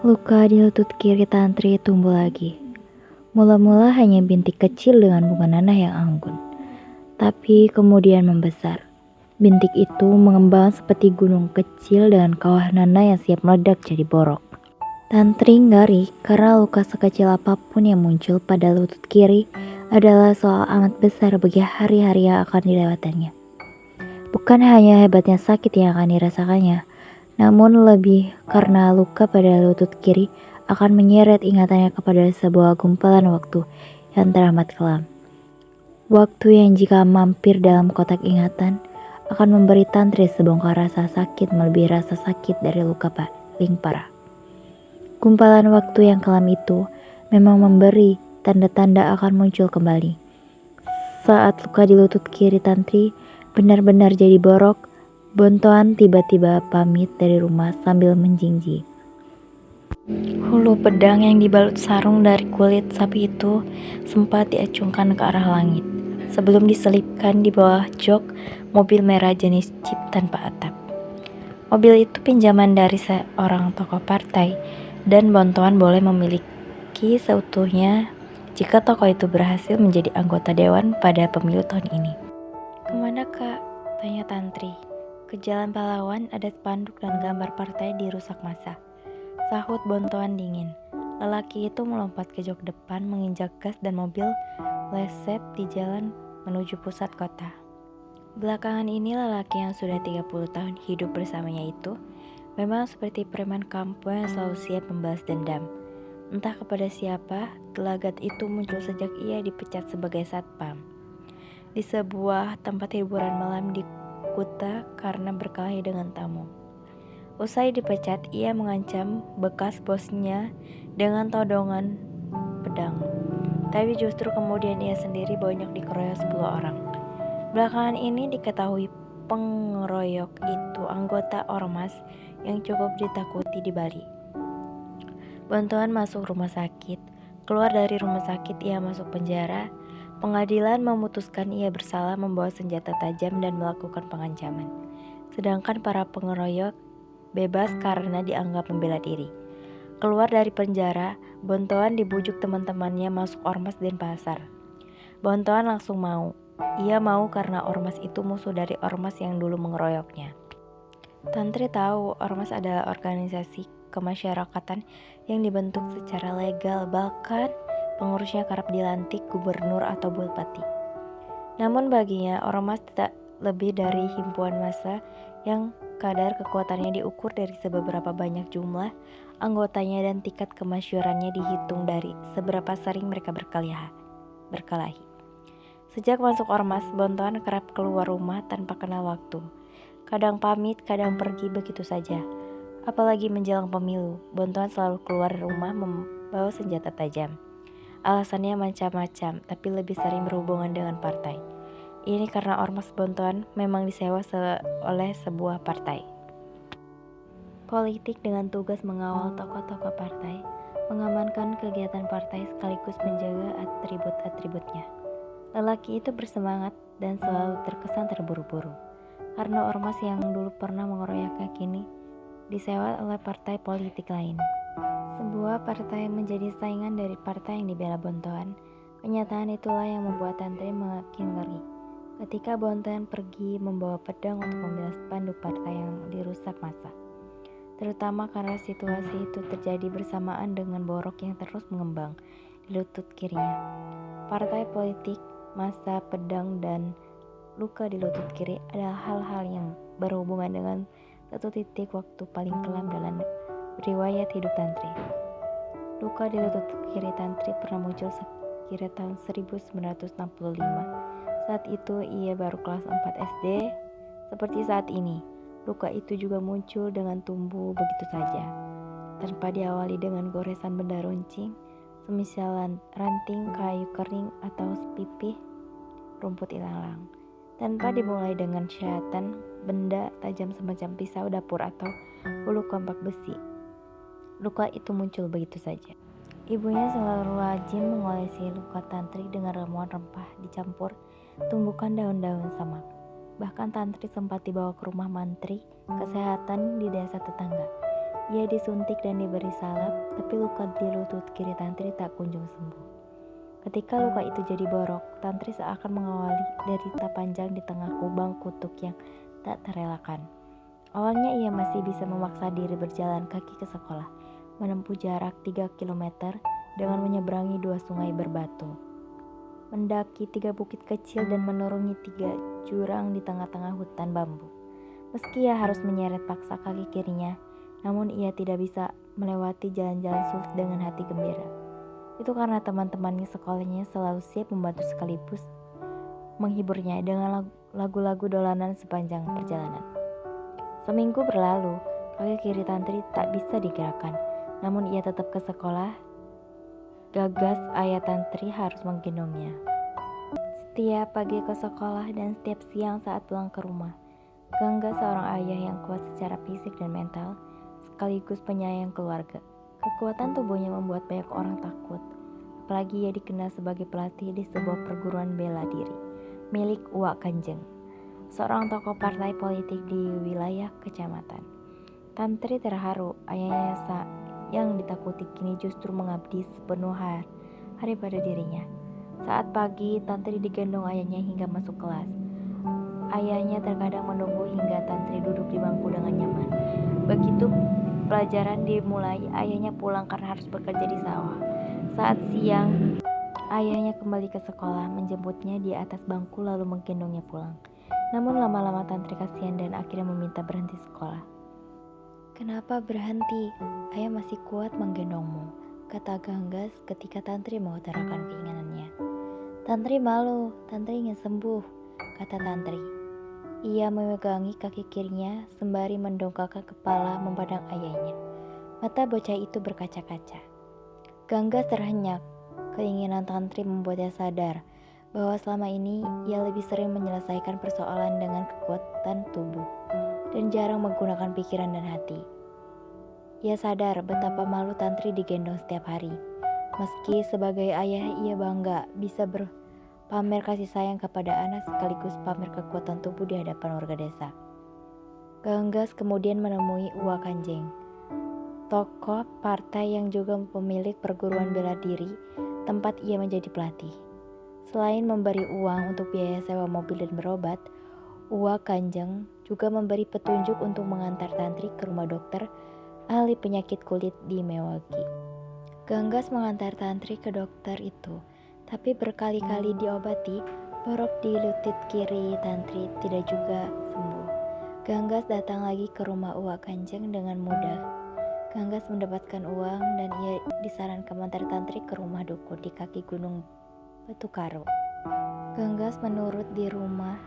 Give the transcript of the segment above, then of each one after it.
Luka di lutut kiri Tantri tumbuh lagi. Mula-mula hanya bintik kecil dengan bunga nanah yang anggun. Tapi kemudian membesar. Bintik itu mengembang seperti gunung kecil dengan kawah nanah yang siap meledak jadi borok. Tantri ngari karena luka sekecil apapun yang muncul pada lutut kiri adalah soal amat besar bagi hari-hari yang akan dilewatinya. Bukan hanya hebatnya sakit yang akan dirasakannya, namun lebih karena luka pada lutut kiri akan menyeret ingatannya kepada sebuah gumpalan waktu yang teramat kelam. Waktu yang jika mampir dalam kotak ingatan akan memberi Tantri sebongkar rasa sakit melebihi rasa sakit dari luka paling parah. Gumpalan waktu yang kelam itu memang memberi tanda-tanda akan muncul kembali. Saat luka di lutut kiri Tantri benar-benar jadi borok, Bontoan tiba-tiba pamit dari rumah sambil menjingji. Hulu pedang yang dibalut sarung dari kulit sapi itu sempat diacungkan ke arah langit sebelum diselipkan di bawah jok mobil merah jenis Jeep tanpa atap. Mobil itu pinjaman dari seorang tokoh partai dan Bontoan boleh memiliki seutuhnya jika tokoh itu berhasil menjadi anggota dewan pada pemilu tahun ini. "Kemana, Kak?" tanya Tantri. "Ke Jalan Pahlawan, ada spanduk dan gambar partai dirusak massa," sahut Bontoan dingin. Lelaki itu melompat ke jok depan, menginjak gas dan mobil leset di jalan menuju pusat kota. Belakangan ini lelaki yang sudah 30 tahun hidup bersamanya itu memang seperti preman kampung yang selalu siap membalas dendam. Entah kepada siapa, gelagat itu muncul sejak ia dipecat sebagai satpam di sebuah tempat hiburan malam di Kuta karena berkelahi dengan tamu. Usai dipecat, ia mengancam bekas bosnya dengan todongan pedang. Tapi justru kemudian ia sendiri banyak dikeroyok 10 orang. Belakangan ini diketahui pengeroyok itu anggota ormas yang cukup ditakuti di Bali. Bontoan masuk rumah sakit. Keluar dari rumah sakit, ia masuk penjara. Pengadilan memutuskan ia bersalah membawa senjata tajam dan melakukan pengancaman. Sedangkan para pengeroyok bebas karena dianggap membela diri. Keluar dari penjara, Bontoan dibujuk teman-temannya masuk ormas Denpasar. Bontoan langsung mau. Ia mau karena ormas itu musuh dari ormas yang dulu mengeroyoknya. Tantri tahu ormas adalah organisasi kemasyarakatan yang dibentuk secara legal, bahkan pengurusnya kerap dilantik gubernur atau bupati. Namun baginya, ormas tidak lebih dari himpunan massa yang kadar kekuatannya diukur dari seberapa banyak jumlah anggotanya dan tingkat kemasyhurannya dihitung dari seberapa sering mereka berkelahi. Sejak masuk ormas, Bontoan kerap keluar rumah tanpa kenal waktu. Kadang pamit, kadang pergi begitu saja. Apalagi menjelang pemilu, Bontoan selalu keluar rumah membawa senjata tajam. Alasannya macam-macam, tapi lebih sering berhubungan dengan partai. Ini karena ormas Bontoan memang disewa oleh sebuah partai politik dengan tugas mengawal tokoh-tokoh partai, mengamankan kegiatan partai sekaligus menjaga atribut-atributnya. Lelaki itu bersemangat dan selalu terkesan terburu-buru, karena ormas yang dulu pernah mengeroyoknya kini disewa oleh partai politik lain. Sebuah partai menjadi saingan dari partai yang dibela Bontoan. Kenyataan itulah yang membuat Tantri makin ngeri. Ketika Bontoan pergi membawa pedang untuk membela spanduk partai yang dirusak massa. Terutama karena situasi itu terjadi bersamaan dengan borok yang terus mengembang di lutut kirinya. Partai politik, massa, pedang, dan luka di lutut kiri adalah hal-hal yang berhubungan dengan satu titik waktu paling kelam dalam riwayat hidup Tantri. Luka di lutut kiri Tantri pernah muncul sekira tahun 1965. Saat itu ia baru kelas 4 SD. Seperti saat ini, luka itu juga muncul dengan tumbuh begitu saja, tanpa diawali dengan goresan benda runcing, semisal ranting kayu kering atau pipih rumput ilalang, tanpa dimulai dengan syahatan benda tajam semacam pisau dapur atau ulu kompak besi. Luka itu muncul begitu saja. Ibunya selalu rajin mengolesi luka Tantri dengan ramuan rempah dicampur tumbukan daun-daun samak. Bahkan Tantri sempat dibawa ke rumah mantri kesehatan di desa tetangga. Ia disuntik dan diberi salep, tapi luka di lutut kiri Tantri tak kunjung sembuh. Ketika luka itu jadi borok, Tantri seakan mengawali derita panjang di tengah kubang kutuk yang tak terelakkan. Awalnya ia masih bisa memaksa diri berjalan kaki ke sekolah, menempuh jarak 3 kilometer dengan menyeberangi 2 sungai berbatu, mendaki 3 bukit kecil dan menuruni 3 jurang di tengah-tengah hutan bambu. Meski ia harus menyeret paksa kaki kirinya, namun ia tidak bisa melewati jalan-jalan sulit dengan hati gembira. Itu karena teman-temannya sekolahnya selalu siap membantu sekaligus menghiburnya dengan lagu-lagu dolanan sepanjang perjalanan. Seminggu berlalu, kaki kiri Tantri tak bisa digerakkan, namun ia tetap ke sekolah. Gagas ayah Tantri harus menggendongnya setiap pagi ke sekolah dan setiap siang saat pulang ke rumah. Gangga seorang ayah yang kuat secara fisik dan mental, sekaligus penyayang keluarga. Kekuatan tubuhnya membuat banyak orang takut, apalagi ia dikenal sebagai pelatih di sebuah perguruan bela diri milik Uwak Kanjeng, seorang tokoh partai politik di wilayah kecamatan. Tantri terharu, ayahnya yang ditakuti kini justru mengabdi sepenuh hari pada dirinya. Saat pagi, Tantri digendong ayahnya hingga masuk kelas. Ayahnya terkadang menunggu hingga Tantri duduk di bangku dengan nyaman. Begitu pelajaran dimulai, ayahnya pulang karena harus bekerja di sawah. Saat siang, ayahnya kembali ke sekolah, menjemputnya di atas bangku lalu menggendongnya pulang. Namun lama-lama Tantri kasihan dan akhirnya meminta berhenti sekolah. "Kenapa berhenti? Ayah masih kuat menggendongmu," kata Ganggas ketika Tantri mengutarakan keinginannya. "Tantri malu, Tantri ingin sembuh," kata Tantri. Ia memegangi kaki kirinya sembari mendongakkan kepala memandang ayahnya. Mata bocah itu berkaca-kaca. Ganggas terhenyak. Keinginan Tantri membuatnya sadar bahwa selama ini ia lebih sering menyelesaikan persoalan dengan kekuatan tubuh dan jarang menggunakan pikiran dan hati. Ia sadar betapa malu Tantri digendong setiap hari. Meski sebagai ayah ia bangga bisa pamer kasih sayang kepada anak sekaligus pamer kekuatan tubuh di hadapan warga desa. Ganggas kemudian menemui Uwak Kanjeng, tokoh partai yang juga pemilik perguruan bela diri tempat ia menjadi pelatih. Selain memberi uang untuk biaya sewa mobil dan berobat, Uwak Kanjeng juga memberi petunjuk untuk mengantar Tantri ke rumah dokter ahli penyakit kulit di Mewagi. Ganggas mengantar Tantri ke dokter itu, tapi berkali-kali diobati, borok di lutut kiri Tantri tidak juga sembuh. Ganggas datang lagi ke rumah Uwak Kanjeng dengan mudah. Ganggas mendapatkan uang dan ia disarankan mengantar Tantri ke rumah dukun di kaki gunung Batu Karo. Ganggas menurut di rumah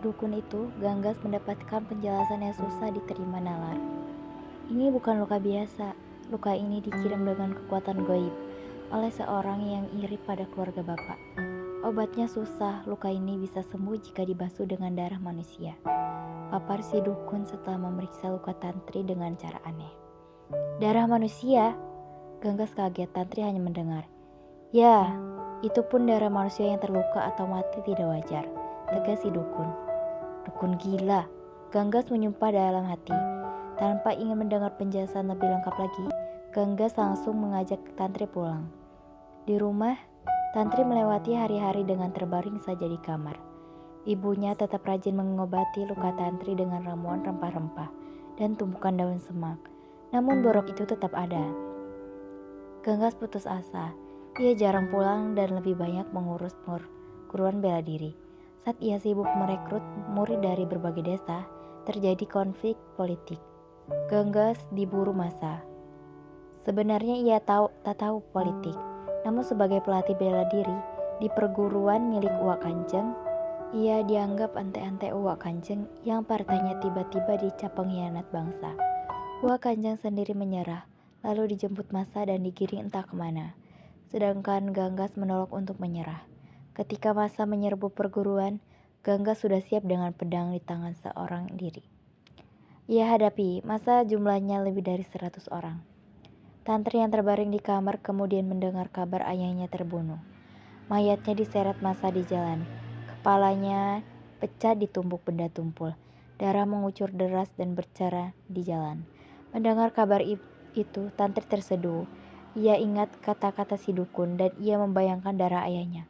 dukun itu, Ganggas mendapatkan penjelasan yang susah diterima nalar. Ini bukan luka biasa, luka ini dikirim dengan kekuatan gaib oleh seorang yang iri pada keluarga bapak. Obatnya susah, luka ini bisa sembuh jika dibasuh dengan darah manusia, papar si dukun setelah memeriksa luka Tantri dengan cara aneh. "Darah manusia?" Ganggas kaget. Tantri hanya mendengar. "Ya, itu pun darah manusia yang terluka atau mati tidak wajar," tegas si dukun. Dukun gila, Ganggas menyumpah dalam hati. Tanpa ingin mendengar penjelasan lebih lengkap lagi, Ganggas langsung mengajak Tantri pulang. Di rumah, Tantri melewati hari-hari dengan terbaring saja di kamar. Ibunya tetap rajin mengobati luka Tantri dengan ramuan rempah-rempah dan tumpukan daun semak. Namun borok itu tetap ada. Ganggas putus asa. Ia jarang pulang dan lebih banyak mengurus perguruan bela diri. Saat ia sibuk merekrut murid dari berbagai desa, terjadi konflik politik. Ganggas diburu massa. Sebenarnya ia tak tahu politik, namun sebagai pelatih bela diri di perguruan milik Uwak Kanjeng, ia dianggap ante-ante Uwak Kanjeng yang partainya tiba-tiba dicap pengkhianat bangsa. Uwak Kanjeng sendiri menyerah, lalu dijemput massa dan digiring entah kemana. Sedangkan Ganggas menolak untuk menyerah. Ketika massa menyerbu perguruan, Ganggas sudah siap dengan pedang di tangan seorang diri. Ia hadapi massa jumlahnya lebih dari 100 orang. Tantri yang terbaring di kamar kemudian mendengar kabar ayahnya terbunuh. Mayatnya diseret massa di jalan. Kepalanya pecah ditumbuk benda tumpul. Darah mengucur deras dan bercera di jalan. Mendengar kabar itu, Tantri terseduh. Ia ingat kata-kata si dukun dan ia membayangkan darah ayahnya.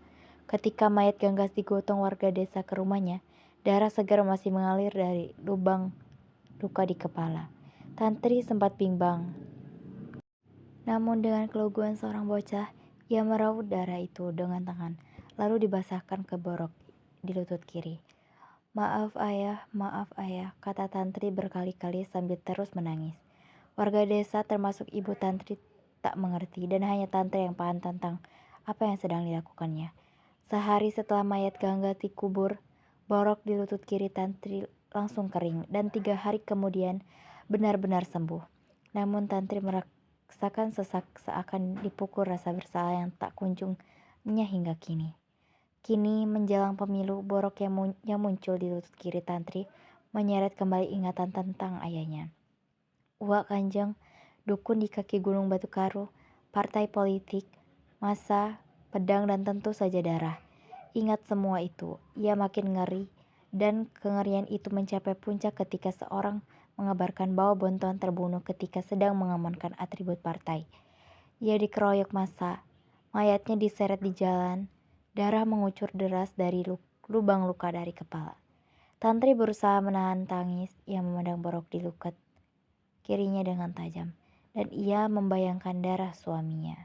Ketika mayat Ganggas digotong warga desa ke rumahnya, darah segar masih mengalir dari lubang luka di kepala. Tantri sempat bimbang. Namun dengan keluguan seorang bocah, ia meraup darah itu dengan tangan, lalu dibasahkan ke borok di lutut kiri. Maaf ayah, kata Tantri berkali-kali sambil terus menangis. Warga desa termasuk ibu Tantri tak mengerti dan hanya Tantri yang paham tentang apa yang sedang dilakukannya. Sehari setelah mayat Gangga dikubur, borok di lutut kiri Tantri langsung kering dan 3 hari kemudian benar-benar sembuh. Namun Tantri merasakan sesak seakan dipukul rasa bersalah yang tak kunjungnya hingga kini. Kini menjelang pemilu, borok yang muncul di lutut kiri Tantri menyeret kembali ingatan tentang ayahnya. Uwak Kanjeng, dukun di kaki Gunung Batu Karu, partai politik, masa, pedang dan tentu saja darah. Ingat semua itu, ia makin ngeri dan kengerian itu mencapai puncak ketika seorang mengabarkan bahwa Bontohan terbunuh ketika sedang mengamankan atribut partai. Ia dikeroyok massa, mayatnya diseret di jalan, darah mengucur deras dari lubang luka dari kepala. Tantri berusaha menahan tangis, ia memandang borok di lutut kirinya dengan tajam, dan ia membayangkan darah suaminya.